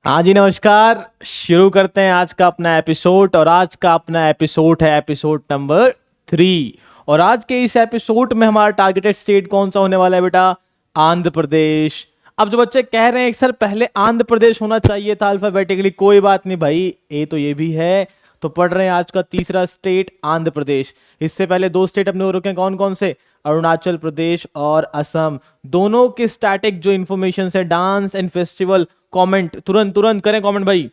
हाँ जी, नमस्कार। शुरू करते हैं आज का अपना एपिसोड। और आज का अपना एपिसोड है एपिसोड नंबर 3। और आज के इस एपिसोड में हमारा टारगेटेड स्टेट कौन सा होने वाला है बेटा? आंध्र प्रदेश। अब जो बच्चे कह रहे हैं सर पहले आंध्र प्रदेश होना चाहिए था अल्फाबेटिकली, कोई बात नहीं भाई, ये तो ये भी है। तो पढ़ रहे हैं आज का तीसरा स्टेट आंध्र प्रदेश। इससे पहले दो स्टेट अपने हो रखे हैं, कौन कौन से? अरुणाचल प्रदेश और असम। दोनों के स्टैटिक जो इन्फॉर्मेशन है, डांस एंड फेस्टिवल, कमेंट तुरंत तुरंत करें कमेंट भाई।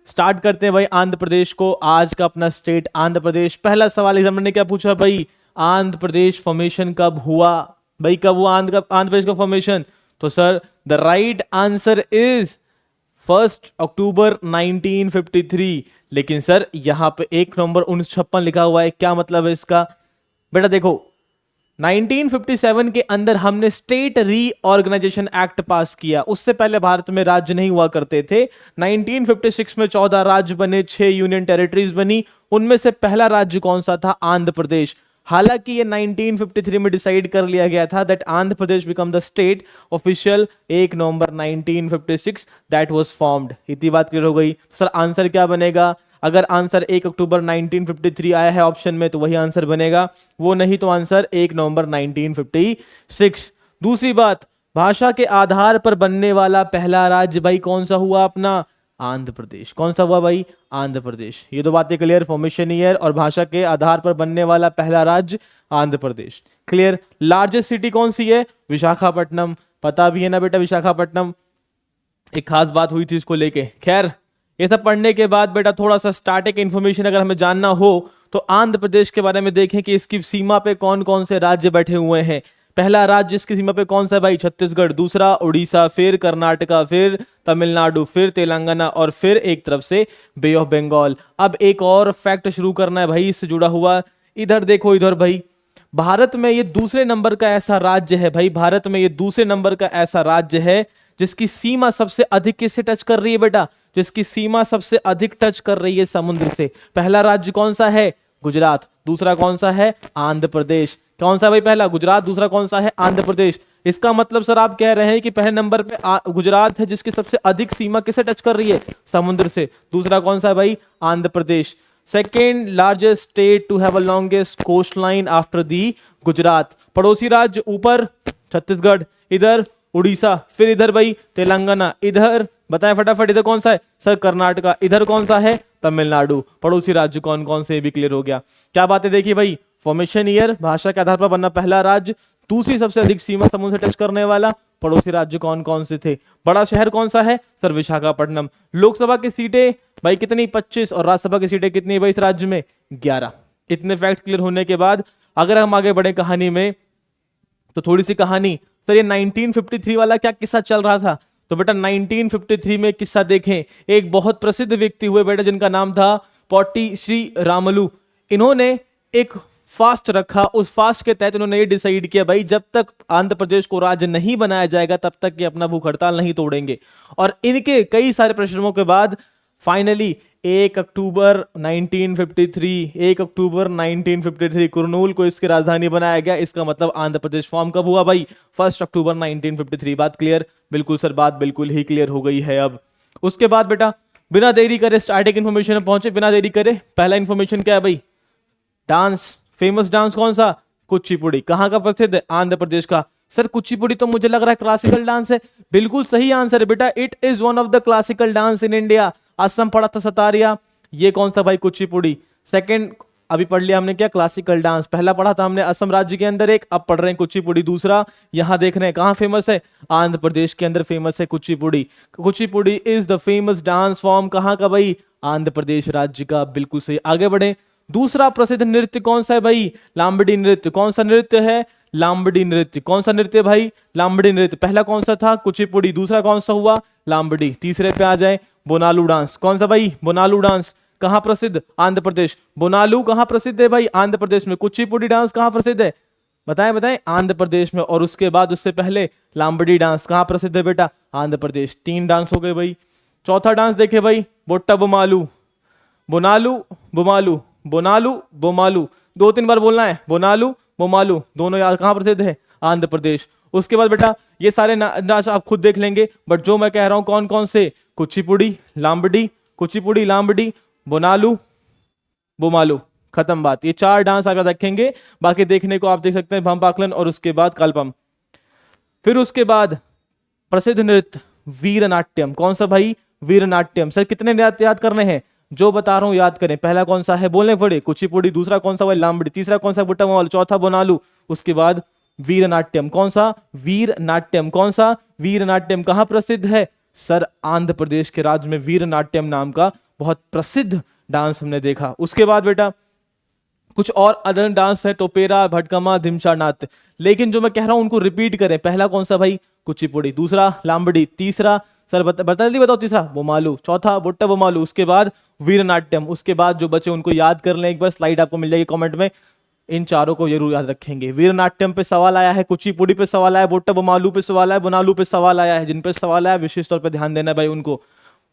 स्टार्ट करते हैं भाई आंध्र प्रदेश को। आज का अपना स्टेट आंध्र प्रदेश। पहला सवाल एग्जामिनर ने क्या पूछा भाई? आंध्र प्रदेश फॉर्मेशन कब हुआ? भाई कब हुआ आंध्र प्रदेश का फॉर्मेशन? तो sir the right answer is 1 अक्टूबर 1953। लेकिन सर यहां पे 1 नवंबर 1956 लिखा हुआ है, क्या मतलब है इसका? बेटा देखो, 1957 के अंदर हमने स्टेट रीऑर्गेनाइजेशन एक्ट पास किया। उससे पहले भारत में राज्य नहीं हुआ करते थे। 1956 में 14 राज्य बने, 6 यूनियन टेरिटरीज बनी। उनमें से पहला राज्य कौन सा था? आंध्र प्रदेश। हालांकि ये 1953 में डिसाइड कर लिया गया था that Andhra Pradesh become the state official 1 November 1956 that was formed. इतनी बात क्लियर हो गई। तो सर आंसर क्या बनेगा? अगर आंसर 1 अक्टूबर 1953 आया है ऑप्शन में तो वही आंसर बनेगा, वो नहीं तो आंसर 1 नवंबर 1956। दूसरी बात, भाषा के आधार पर बनने वाला पहला राज्य भाई कौन सा हुआ अपना? आंध्र प्रदेश। कौन सा हुआ भाई? आंध्र प्रदेश। ये दो बातें क्लियर, फॉर्मेशन ईयर और भाषा के आधार पर बनने वाला पहला राज्य Andhra Pradesh. Clear. Largest city कौन सी है? विशाखापट्टनम। पता भी है ना बेटा विशाखापट्टनम? एक खास बात हुई थी इसको लेके। खैर ये सब पढ़ने के बाद बेटा थोड़ा सा स्टैटिक इन्फॉर्मेशन अगर हमें जानना हो तो आंध्र प्रदेश के बारे में देखें कि इसकी सीमा पे कौन कौन से राज्य बैठे हुए हैं। पहला राज्य इसकी सीमा पे कौन सा है भाई? छत्तीसगढ़। दूसरा उड़ीसा, फिर कर्नाटका, फिर तमिलनाडु, फिर तेलंगाना और फिर एक तरफ से बे ऑफ बंगाल। अब एक और फैक्ट शुरू करना है भाई इससे जुड़ा हुआ। इधर देखो, इधर भाई, भारत में ये दूसरे नंबर का ऐसा राज्य है भाई, भारत में ये दूसरे नंबर का ऐसा राज्य है जिसकी सीमा सबसे अधिक किससे टच कर रही है बेटा? जिसकी सीमा सबसे अधिक टच कर रही है समुद्र से। पहला राज्य कौन सा है? गुजरात। दूसरा कौन सा है? आंध्र प्रदेश। कौन सा भाई? पहला गुजरात, दूसरा कौन सा है? आंध्र प्रदेश। इसका मतलब सर आप कह रहे हैं कि पहले नंबर पे गुजरात है जिसकी सबसे अधिक सीमा किसे टच कर रही है? समुद्र से। दूसरा कौन सा है भाई? Andhra Pradesh. Second largest state to have a longest coast line after the Gujarat. पड़ोसी राज्य ऊपर छत्तीसगढ़, इधर उड़ीसा, फिर इधर भाई तेलंगाना, इधर बताएं फटाफट, इधर कौन सा है सर? कर्नाटका। इधर कौन सा है? तमिलनाडु। पड़ोसी राज्य कौन कौन से भी क्लियर हो गया। क्या बातें देखिए भाई, फॉर्मेशन ईयर, भाषा के आधार पर बनना पहला राज्य, दूसरी सबसे अधिक सीमा समुद्र से टच करने वाला, पड़ोसी राज्य कौन कौन से थे, बड़ा शहर कौन सा है सर? विशाखापट्टनम। लोकसभा की सीटें भाई कितनी? 25। और राज्यसभा की सीटें कितनी भाई इस राज्य में? 11। इतने फैक्ट क्लियर होने के बाद अगर हम आगे बढ़े कहानी में तो थोड़ी सी कहानी, सर ये 1953 वाला क्या किस्सा चल रहा था? तो बेटा 1953 में किस्सा देखें। एक बहुत प्रसिद्ध व्यक्ति हुए बेटा जिनका नाम था पोट्टी श्री रामलू। इन्होंने एक फास्ट रखा। उस फास्ट के तहत इन्होंने ये डिसाइड किया भाई जब तक आंध्र प्रदेश को राज्य नहीं बनाया जाएगा तब तक ये अपना भूख हड़ताल नहीं तोड़ेंगे। और इनके कई सारे परिश्रमों के बाद फाइनली 1 अक्टूबर 1953, 1 अक्टूबर 1953 कुरनूल को इसकी राजधानी बनाया गया। इसका मतलब आंध्र प्रदेश फॉर्म कब हुआ भाई? 1 अक्टूबर 1953। बात क्लियर? बिल्कुल सर, बात बिल्कुल ही क्लियर हो गई है। अब उसके बाद बेटा बिना देरी करे स्टार्टिंग इन्फॉर्मेशन में पहुंचे। बिना देरी करे पहला इन्फॉर्मेशन क्या है भाई? डांस। फेमस डांस कौन सा? कुचिपुड़ी। कहां का प्रसिद्ध है? आंध्र प्रदेश का। सर कुचिपुड़ी तो मुझे लग रहा है क्लासिकल डांस है। बिल्कुल सही आंसर है बेटा, it is one of the classical dance in India. Assam पढ़ा था सतारिया, ये कौन सा भाई? कुचिपुड़ी। सेकंड अभी पढ़ लिया हमने क्या? Classical dance. पहला पढ़ा था हमने असम राज्य के अंदर एक, अब पढ़ रहे हैं कुचिपुड़ी दूसरा। यहां देख रहे हैं कहां फेमस है? आंध्र प्रदेश के अंदर फेमस है Kuchipudi. Kuchipudi is the famous dance form कहां का भाई? आंध्र प्रदेश राज्य का। बिल्कुल सही। आगे बढ़े। दूसरा प्रसिद्ध नृत्य कौन सा है भाई? लांबड़ी नृत्य। कौन सा नृत्य है? लांबड़ी नृत्य। कौन सा नृत्य भाई? लांबड़ी नृत्य। पहला कौन सा था? कुचिपुड़ी। दूसरा कौन सा हुआ? लांबड़ी। तीसरे पे आ जाए बोनालू डांस। कौन सा भाई? बोनालू डांस। कहां प्रसिद्ध? आंध्र प्रदेश। बोनालू कहां प्रसिद्ध है भाई? आंध्र प्रदेश में। कुचिपुड़ी डांस कहां प्रसिद्ध है? बताएं बताएं। आंध्र प्रदेश में। और उसके बाद उससे पहले लांबड़ी डांस कहां प्रसिद्ध है बेटा? आंध्र प्रदेश। 3 डांस हो गए भाई। चौथा डांस देखे भाई, बोट्टा बोमालू। बोनालू बोमालू, बोनालू बोमालू, 2-3 बार बोलना है। बोनालू बोमालू, दोनों याद कहां प्रसिद्ध है? आंध्र प्रदेश। उसके बाद बेटा ये सारे नाच आप खुद देख लेंगे, बट जो मैं कह रहा हूं कौन कौन से, कुचिपुड़ी लांबडी, कुचिपुड़ी लांबडी, बोनालू, बोमालू, खत्म बात। ये 4 डांस आप याद रखेंगे, बाकी देखने को आप देख सकते हैं भंपाकलन और उसके बाद कल्पम। फिर उसके बाद प्रसिद्ध नृत्य वीरनाट्यम, कौन सा भाई, वीरनाट्यम। सर कितने नृत्य याद करने हैं, जो बता रहा हूं याद करें। पहला कौन सा है बोलने पड़े, कुचिपुड़ी, दूसरा कौन सा भाई लांबड़ी, तीसरा कौन सा बुट्टा बोमालू, चौथा बोनालू, उसके बाद वीरनाट्यम। कौन सा, वीरनाट्यम। कौन सा, वीरनाट्यम। कहां प्रसिद्ध है सर, आंध्र प्रदेश के राज्य में वीरनाट्यम नाम का बहुत प्रसिद्ध डांस हमने देखा। उसके बाद बेटा कुछ और अदर डांस है, टोपेरा, भटकमा, धिमसा नाट्य, लेकिन जो मैं कह रहा हूं उनको रिपीट करें। पहला कौन सा भाई, कुचिपुड़ी, दूसरा लांबड़ी, तीसरा सर बता दी बताओ, तीसरा बोमालू, चौथा बुट्टा बोमालू, उसके बाद वीरनाट्यम। उसके बाद जो बचे उनको याद कर लें एक बार, स्लाइड आपको मिल जाएगी कमेंट में, इन चारों को जरूर याद रखेंगे। वीरनाट्यम पे सवाल आया है, कुचिपुड़ी पे सवाल आया, बुट्टा बोमालू पे सवाल आया, बोनालू पे सवाल आया है। जिन पे सवाल आया विशेष तौर पे ध्यान देना भाई उनको।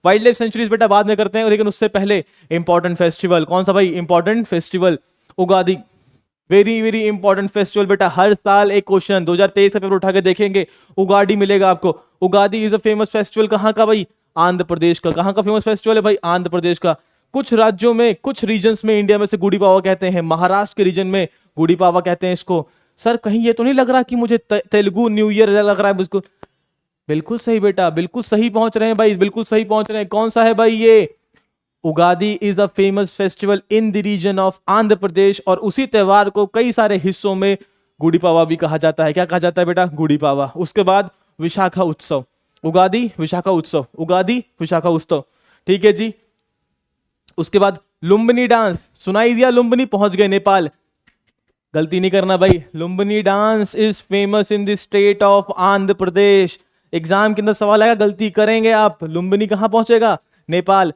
वाइल्ड लाइफ सेंचुरीज बेटा बाद में करते हैं, लेकिन उससे पहले इंपॉर्टेंट फेस्टिवल, कौन सा भाई, important festival Ugadi, very very important festival बेटा। हर साल एक क्वेश्चन 2023 का पेपर उठा के देखेंगे, उगाड़ी मिलेगा आपको। Ugadi is a famous festival, कहां का भाई, आंध्र प्रदेश का। कहां का फेमस फेस्टिवल है भाई, आंध्र प्रदेश का। कुछ राज्यों में, कुछ रीजन्स में इंडिया में से गुड़ी पावा कहते हैं, महाराष्ट्र के रीजन में गुड़ी पावा कहते हैं इसको। सर कहीं ये तो नहीं लग रहा कि मुझे तेलुगु न्यू ईयर लग रहा है मुझको। बिल्कुल सही बेटा, बिल्कुल सही पहुंच रहे हैं भाई, बिल्कुल सही पहुंच रहे हैं। कौन सा है भाई ये, Ugadi is a famous festival in the region of Andhra Pradesh, और उसी त्योहार को कई सारे हिस्सों में गुड़ी पावा भी कहा जाता है। क्या कहा जाता है बेटा, गुड़ी पावा। उसके बाद विशाखा उत्सव, उगादी विशाखा उत्सव, उगादी विशाखा उत्सव, ठीक है जी। उसके बाद लुम्बिनी डांस, सुनाई दिया लुम्बिनी, पहुंच गए नेपाल, गलती नहीं करना भाई। Lumbini dance is famous in the state of Andhra Pradesh. Exam के अंदर सवाल आएगा, गलती करेंगे आप, लुम्बिनी कहां पहुंचेगा, नेपाल।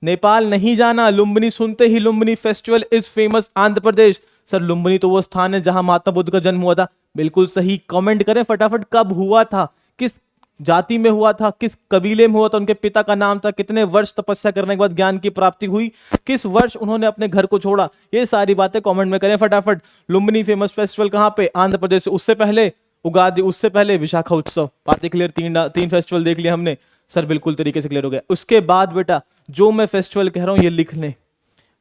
नेपाल नहीं जाना, लुम्बिनी सुनते ही Lumbini festival is famous Andhra Pradesh. Sir Lumbini तो वो स्थान है जहां महात्मा बुद्ध का जन्म हुआ था, बिल्कुल सही। कमेंट करें फटाफट, कब हुआ था, किस जाति में हुआ था, किस कबीले में हुआ था, उनके पिता का नाम था, कितने वर्ष तपस्या करने के बाद ज्ञान की प्राप्ति हुई, किस वर्ष उन्होंने अपने घर को छोड़ा, ये सारी बातें कमेंट में करें फटाफट। लुम्बिनी फेमस फेस्टिवल कहां पे, आंध्र प्रदेश। उससे पहले उगादी, उससे पहले विशाखा उत्सव। बातें क्लियर, तीन फेस्टिवल देख लिया हमने सर, बिल्कुल तरीके से क्लियर हो गया। उसके बाद बेटा जो मैं फेस्टिवल कह रहा हूं ये लिख लें,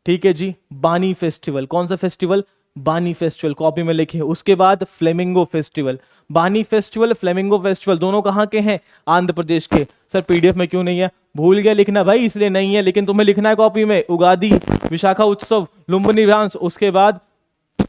ठीक है जी। बानी फेस्टिवल, कौन सा फेस्टिवल, बानी फेस्टिवल, कॉपी में लिखे। उसके बाद फ्लेमिंगो फेस्टिवल, बानी फेस्टिवल, फ्लेमिंगो फेस्टिवल, दोनों कहां के हैं, आंध्र प्रदेश के। सर पीडीएफ में क्यों नहीं है, भूल गया लिखना भाई, इसलिए नहीं है, लेकिन तुम्हें लिखना है कॉपी में। उगादी, विशाखा उत्सव, लुम्बिनी डांस, उसके बाद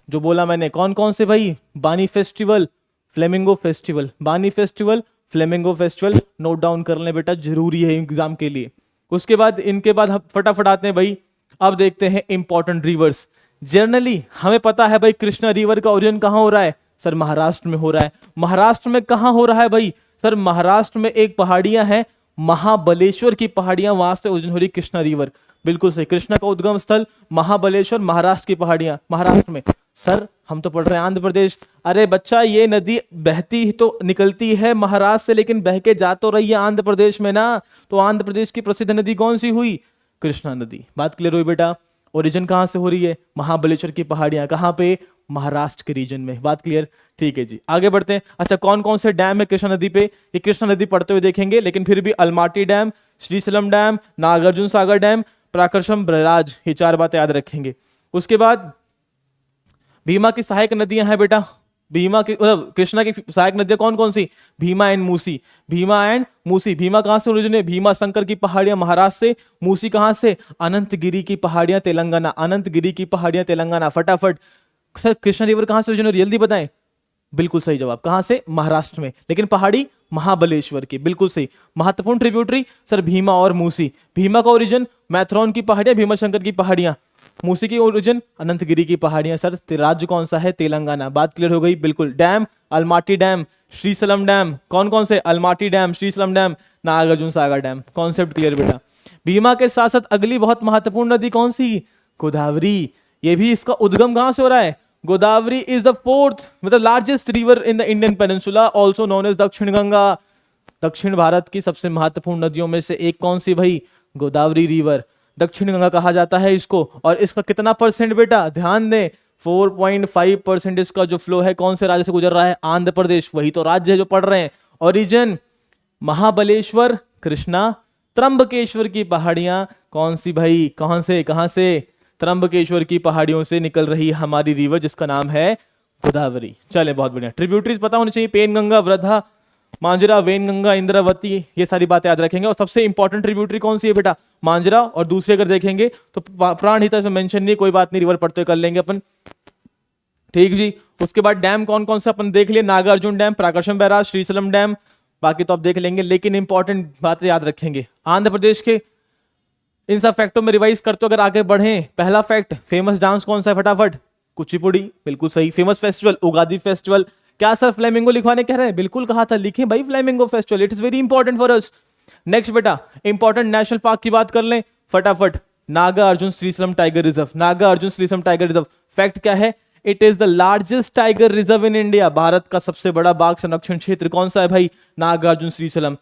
जो बोला मैंने कौन कौन से भाई, बानी फेस्टिवल, फ्लेमिंगो फेस्टिवल, बानी festival, flamingo festival, note down कर लें बेटा, जरूरी है एग्जाम के लिए। उसके बाद इनके बाद हम फटाफट आते हैं भाई, अब देखते हैं इंपॉर्टेंट रिवर्स। जनरली हमें पता है भाई कृष्णा रिवर का ओरिजिन कहां हो रहा है, सर महाराष्ट्र में हो रहा है। महाराष्ट्र में कहां हो रहा है भाई, सर महाराष्ट्र में एक पहाड़ियां हैं, महाबलेश्वर की पहाड़ियां, वहां से ओरिजिन हो रही कृष्णा रिवर, बिल्कुल सही। कृष्णा का उद्गम स्थल महाबलेश्वर, महाराष्ट्र की पहाड़ियां, महाराष्ट्र में। सर हम तो पढ़ रहे हैं आंध्र प्रदेश। अरे बच्चा ये नदी बहती तो निकलती है महाराष्ट्र से, लेकिन बह के जा तो रही है आंध्र प्रदेश में ना। तो आंध्र प्रदेश की प्रसिद्ध नदी कौन सी हुई, कृष्णा नदी। बात क्लियर हुई बेटा। ओरिजिन कहां से हो रही है, महाबलेश्वर की पहाड़ियां, कहां पे, महाराष्ट्र के रीजन में। बात क्लियर, ठीक है जी। आगे बढ़ते हैं। अच्छा कौन कौन से डैम है कृष्णा नदी पे, ये कृष्णा नदी पढ़ते हुए देखेंगे, लेकिन फिर भी Almatti dam, Srisailam dam, Nagarjuna Sagar dam, Prakasam barrage, ये 4 बातें याद रखेंगे। उसके बाद भीमा की सहायक नदियां हैं बेटा, भीमा की मतलब कृष्णा की सहायक नदियां कौन कौन सी, भीमा एंड मूसी, भीमा एंड मूसी। भीमा कहां से ओरिजिन है, भीमा शंकर की पहाड़ियां महाराष्ट्र से। मूसी कहां से, अनंतगिरी की पहाड़ियां तेलंगाना, अनंतगिरी की पहाड़ियां तेलंगाना। फटाफट सर कृष्णा रिवर कहां से ओरिजिन है, जल्दी बताएं। बिल्कुल सही जवाब, कहां से, महाराष्ट्र में, लेकिन पहाड़ी महाबलेश्वर की, बिल्कुल सही। महत्वपूर्ण ट्रिब्यूटरी सर भीमा और मूसी। भीमा का ओरिजिन मैथरॉन की पहाड़ियां, भीमा शंकर की पहाड़ियां। मूसी की ओरिजिन अनंतगिरी की पहाड़ियां। सर राज्य कौन सा है, तेलंगाना। बात क्लियर हो गई, बिल्कुल। Dam Almatti dam, Srisailam dam, कौन कौन से, Almatti dam, Srisailam dam, Nagarjuna Sagar dam. Concept clear बेटा। भीमा के साथ साथ अगली बहुत महत्वपूर्ण नदी कौन सी, गोदावरी। ये भी इसका उद्गम कहां से हो रहा है, गोदावरी इज द 4th मतलब largest river in the Indian peninsula, also known as Dakshin Ganga. दक्षिण भारत की सबसे महत्वपूर्ण नदियों में से एक कौन सी भाई, गोदावरी रिवर, दक्षिण गंगा कहा जाता है इसको। और इसका कितना परसेंट बेटा, ध्यान दें, 4.5% इसका जो फ्लो है कौन से राज्य से गुजर रहा है? आंध्र प्रदेश। वही तो राज्य है जो पढ़ रहे हैं। ओरिजिन महाबलेश्वर, कृष्णा। त्रंबकेश्वर की पहाड़ियां कौन सी भाई? कहां से? त्रंबकेश्वर की पहाड़ियों से निकल रही है हमारी रिवर जिसका नाम है गोदावरी। चले, बहुत बढ़िया। ट्रिब्यूटरीज पता होनी चाहिए, पेनगंगा, वृद्धा, मांजरा, वेनगंगा, इंद्रावती, ये सारी बातें याद रखेंगे। और सबसे इंपॉर्टेंट ट्रिब्यूटरी कौन सी है बेटा? मांजरा। और दूसरी अगर देखेंगे तो प्राणहिता से मेंशन नहीं, कोई बात नहीं, रिवर पढ़ते कर लेंगे अपन। ठीक जी। उसके बाद डैम कौन कौन से अपन देख लिए? Nagarjuna dam, Prakasam barrage, Srisailam dam, बाकी तो आप देख लेंगे, लेकिन इंपॉर्टेंट बातें याद रखेंगे। आंध्र प्रदेश के इन सब फैक्टों में रिवाइज करते अगर आगे बढ़े, पहला फैक्ट, फेमस डांस कौन सा है? फटाफट। कुचिपुड़ी, बिल्कुल सही। Famous festival, Ugadi festival. क्या सर फ्लेमिंगो लिखवाने कह रहे हैं? बिल्कुल कहा था, लिखें भाई flamingo festival, it is very important for us. Next बेटा, इंपॉर्टेंट नेशनल पार्क की बात कर लें फटाफट। Naga Arjun Srisailam tiger reserve, Naga Arjun Srisailam tiger reserve. Fact क्या है? It is the largest tiger reserve in India. Bharat का सबसे बड़ा बाघ संरक्षण क्षेत्र कौन सा है भाई? नागार्जुन श्रीशैलम।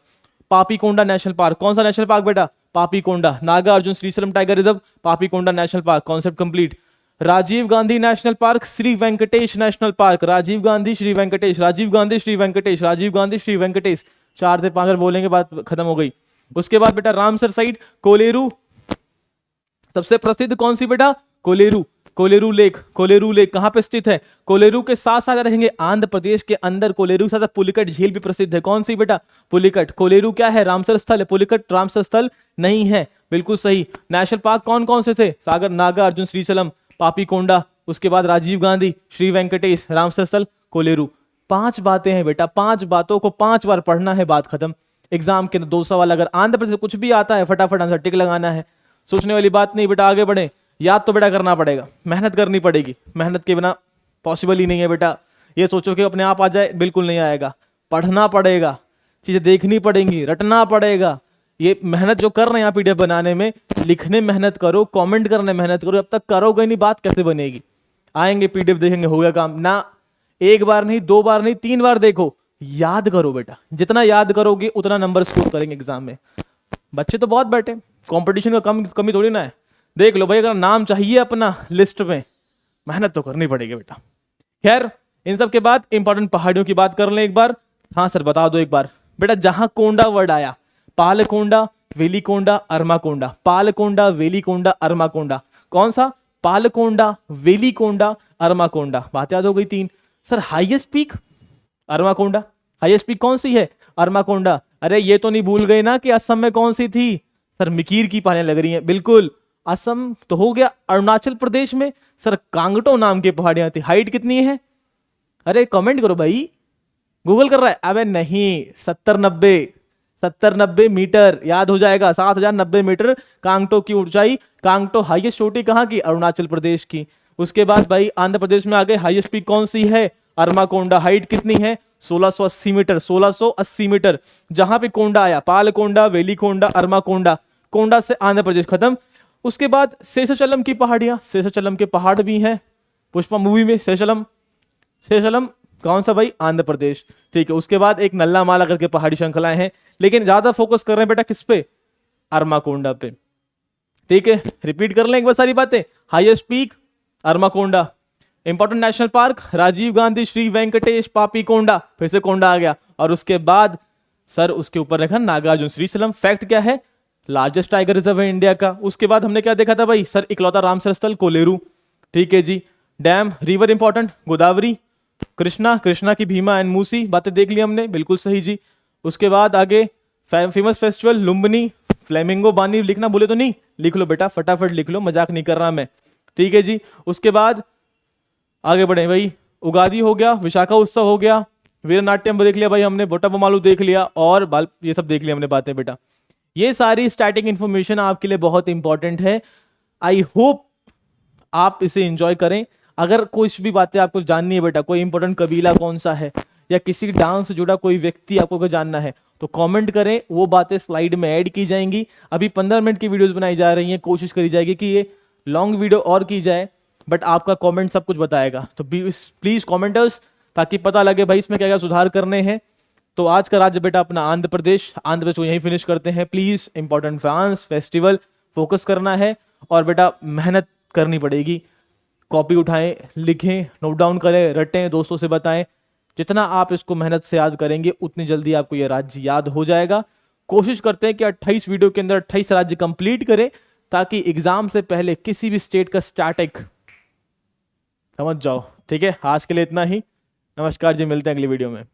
पापीकोंडा नेशनल पार्क, कौन सा नेशनल पार्क बेटा? Papikonda. Nagarjuna Srisailam tiger reserve, Papikonda national park, concept complete. Rajiv Gandhi national park, Shri Venkatesh national park. Rajiv Gandhi, Shri Venkatesh, Rajiv Gandhi, Shri Venkatesh, Rajiv Gandhi, Shri Venkatesh. 4 से 5 बार बोलेंगे, बात खत्म हो गई। उसके बाद बेटा रामसर साइट, कोलेरू। सबसे प्रसिद्ध कौन सी बेटा? कोलेरू। कोलेरू लेक, कोलेरू लेक कहां पे स्थित है? कोलेरू के साथ साथ रहेंगे आंध्र प्रदेश के अंदर कोलेरू के साथ पुलिकट झील भी प्रसिद्ध है। कौन सी बेटा? पुलिकट। कोलेरू क्या है? रामसर स्थल है। पुलिकट रामसर स्थल नहीं है। बिल्कुल सही। नेशनल पार्क कौन कौन से थे? सागर, नागा अर्जुन श्रीशैलम, पापीकोंडा, उसके बाद राजीव गांधी, श्री वेंकटेश, रामसर स्थल, कोलेरू। 5 बातें हैं बेटा, 5 बातों को 5 बार पढ़ना है, बात खत्म। एग्जाम के 2 सवाल अगर आंध्र प्रदेश से कुछ भी आता है फटाफट आंसर टिक लगाना है, सोचने वाली बात नहीं बेटा। आगे बढ़े, याद तो बेटा करना पड़ेगा, मेहनत करनी पड़ेगी, मेहनत के बिना पॉसिबल ही नहीं है बेटा। ये सोचो कि अपने आप आ जाए, बिल्कुल नहीं आएगा, पढ़ना पड़ेगा, चीजें देखनी पड़ेंगी, रटना पड़ेगा। ये मेहनत जो कर रहे हैं यहाँ पीडीएफ बनाने में, लिखने मेहनत करो, कमेंट करने मेहनत करो, जब तक करोगे नहीं बात कैसे बनेगी? आएंगे पीडीएफ देखेंगे, हो गया काम ना। 1 बार नहीं, 2 बार नहीं, 3 बार देखो, याद करो बेटा, जितना याद करोगे उतना नंबर स्कोर करेंगे एग्जाम में। बच्चे तो बहुत बैठे, कंपटीशन का कमी थोड़ी ना है। देख लो भाई, अगर नाम चाहिए अपना लिस्ट में, मेहनत तो करनी पड़ेगी बेटा। खैर, इन सब के बाद इंपॉर्टेंट पहाड़ियों की बात कर लें एक बार। हाँ सर बता दो एक बार बेटा, जहां कोंडा वर्ड आया, पालकोंडा, वेलिकोंडा, अरमाकोंडा, पालकोंडा, वेलिकोंडा, अरमाकोंडा, कौन सा? पालकोंडा, वेलिकोंडा, अरमाकोंडा। बात याद हो गई 3। Sir highest peak Armakonda, highest peak कौन सी है? अरमाकोंडा। अरे ये तो नहीं भूल गए ना कि असम में कौन सी थी? सर मिकीर की पहाड़ियां लग रही हैं, बिल्कुल। असम तो हो गया। अरुणाचल प्रदेश में सर कांगटो नाम की पहाड़ियां थी। हाइट कितनी है? अरे कमेंट करो भाई, गूगल कर रहा है। अबे नहीं, 70-90 मीटर, याद हो जाएगा। 7090 मीटर कांगटो की ऊंचाई। कांगटो हाईएस्ट चोटी कहाँ की? अरुणाचल प्रदेश की। उसके बाद भाई आंध्र प्रदेश में आ गए, हाईएस्ट पीक कौन सी है? अरमाकोंडा। हाइट कितनी है? 1680 मीटर, 1680 मीटर। जहां पे कोंडा आया, पालकोंडा, वेलिकोंडा, अरमाकोंडा, कोंडा से आंध्र प्रदेश खत्म। उसके बाद शेषाचलम की पहाड़ियां, शेषाचलम के पहाड़ भी हैं, पुष्पा मूवी में शेषाचलम। शेषाचलम कौन सा भाई? आंध्र प्रदेश। ठीक है। उसके बाद एक नल्ला माला करके पहाड़ी श्रृंखलाएं हैं, लेकिन ज्यादा फोकस कर रहे हैं बेटा किस पे? अरमाकोंडा पे। ठीक है, रिपीट कर लें एक बार सारी बातें। Highest peak Armakonda, important national park Rajiv Gandhi, Shri Venkatesh, Papikonda, फिर से कोंडा आ गया। और उसके बाद सर उसके ऊपर रखा नागार्जुन श्रीशैलम। फैक्ट क्या है? लार्जेस्ट टाइगर रिजर्व है इंडिया का। उसके बाद हमने क्या देखा था भाई? सर इकलौता रामसर स्थल कोलेरू। ठीक है जी। Dam, river important Godavari, Krishna, Krishna की भीमा एंड मूसी, बातें देख ली हमने, बिल्कुल सही जी। उसके बाद आगे फेमस फेस्टिवल लुम्बिनी, फ्लेमिंगो बानी। लिखना बोले तो नहीं, लिख लो बेटा, फटाफट लिख लो, मजाक नहीं कर रहा मैं। ठीक है जी। उसके बाद आगे बढ़े भाई, उगादी हो गया, विशाखा उत्सव हो गया, वीरनाट्यम देख लिया भाई हमने, बोटा बमालू देख लिया, और बाल ये सब देख लिया हमने बातें बेटा। ये सारी स्टैटिक इंफॉर्मेशन आपके लिए बहुत इंपॉर्टेंट है। आई होप आप इसे एंजॉय करें। अगर कुछ भी बातें आपको जाननी है बेटा, कोई इंपॉर्टेंट कबीला कौन सा है, या किसी डांस से जुड़ा कोई व्यक्ति आपको अगर जानना है, तो कमेंट करें, वो बातें स्लाइड में ऐड की जाएंगी। अभी 15 मिनट की वीडियोस बनाई जा रही हैं, कोशिश करी जाएगी कि ये लॉन्ग वीडियो और की जाए, बट आपका कमेंट सब कुछ बताएगा। तो प्लीज कमेंटर्स, ताकि पता लगे भाई इसमें क्या क्या सुधार करने हैं। तो आज का राज्य बेटा अपना आंध्र प्रदेश, आंध्र प्रदेश को यहीं फिनिश करते हैं। Please important dance festival focus करना है, और बेटा मेहनत करनी पड़ेगी। कॉपी उठाएं, लिखें, नोट डाउन करें, रटें, दोस्तों से बताएं। जितना आप इसको मेहनत से याद करेंगे उतनी जल्दी आपको ये राज्य याद हो जाएगा। कोशिश करते हैं कि 28 वीडियो के अंदर 28 राज्य कंप्लीट करें, ताकि एग्जाम से पहले किसी भी स्टेट का स्टैटिक समझ जाओ। ठीक है, आज के लिए इतना ही। नमस्कार जी, मिलते हैं अगली वीडियो में।